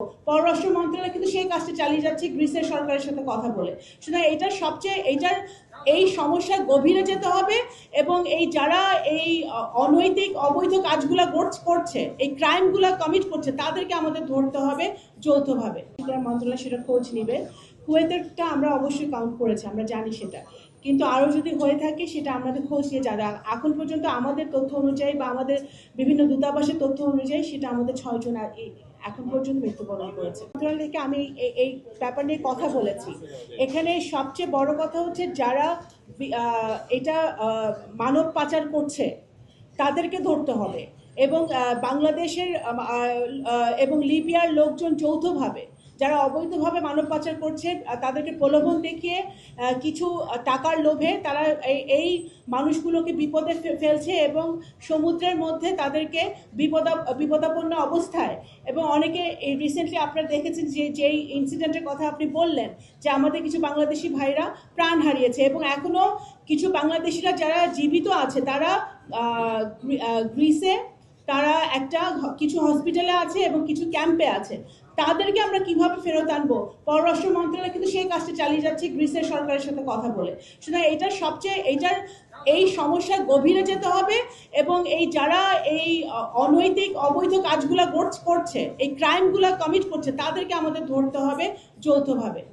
পররাষ্ট্র মন্ত্রণালয় কিন্তু সেই কাজটা চালিয়ে যাচ্ছে গ্রিসের সরকারের সাথে কথা বলে। সুতরাং এইটার এই সমস্যার গভীরে যেতে হবে এবং এই যারা এই অনৈতিক অবৈধ কাজগুলো করছে, এই ক্রাইমগুলো কমিট করছে, তাদেরকে আমাদের ধরতে হবে যৌথভাবে। মন্ত্রণালয় সেটা খোঁজ নিবে। কুয়েতেরটা আমরা অবশ্যই কাউন্ট করেছি, আমরা জানি সেটা, কিন্তু আরও যদি হয়ে থাকে সেটা আমাদের খোঁজ নিয়ে যাবে। এখন পর্যন্ত আমাদের তথ্য অনুযায়ী বা আমাদের বিভিন্ন দূতাবাসের তথ্য অনুযায়ী সেটা আমাদের 6 জন এখন পর্যন্ত মৃত্যুবরণ করেছে। মন্ত্রণালয়কে আমি এই ব্যাপার নিয়ে কথা বলেছি। এখানে সবচেয়ে বড় কথা হচ্ছে যারা এটা মানব পাচার করছে তাদেরকে ধরতে হবে এবং বাংলাদেশের এবং লিবিয়ার লোকজন যৌথভাবে যারা অবৈধভাবে মানব পাচার করছে তাদেরকে প্রলোভন দেখিয়ে কিছু টাকার লোভে তারা এই মানুষগুলোকে বিপদে ফেলছে এবং সমুদ্রের মধ্যে তাদেরকে বিপদাপন্ন অবস্থায়, এবং অনেকে এই রিসেন্টলি আপনারা দেখেছেন যেই ইনসিডেন্টের কথা আপনি বললেন যে আমাদের কিছু বাংলাদেশি ভাইরা প্রাণ হারিয়েছে এবং এখনও কিছু বাংলাদেশিরা যারা জীবিত আছে তারা গ্রিসে তারা কিছু হসপিটালে আছে এবং কিছু ক্যাম্পে আছে। তাদেরকে আমরা কিভাবে ফেরত আনবো, পররাষ্ট্র মন্ত্রণালয় কিন্তু সেই কাজটা চালিয়ে যাচ্ছে গ্রিসের সরকারের সাথে কথা বলে। সুতরাং এইটার এই সমস্যার গভীরে যেতে হবে এবং এই যারা এই অনৈতিক অবৈধ কাজগুলো করছে, এই ক্রাইমগুলো কমিট করছে, তাদেরকে আমাদের ধরতে হবে যৌথভাবে।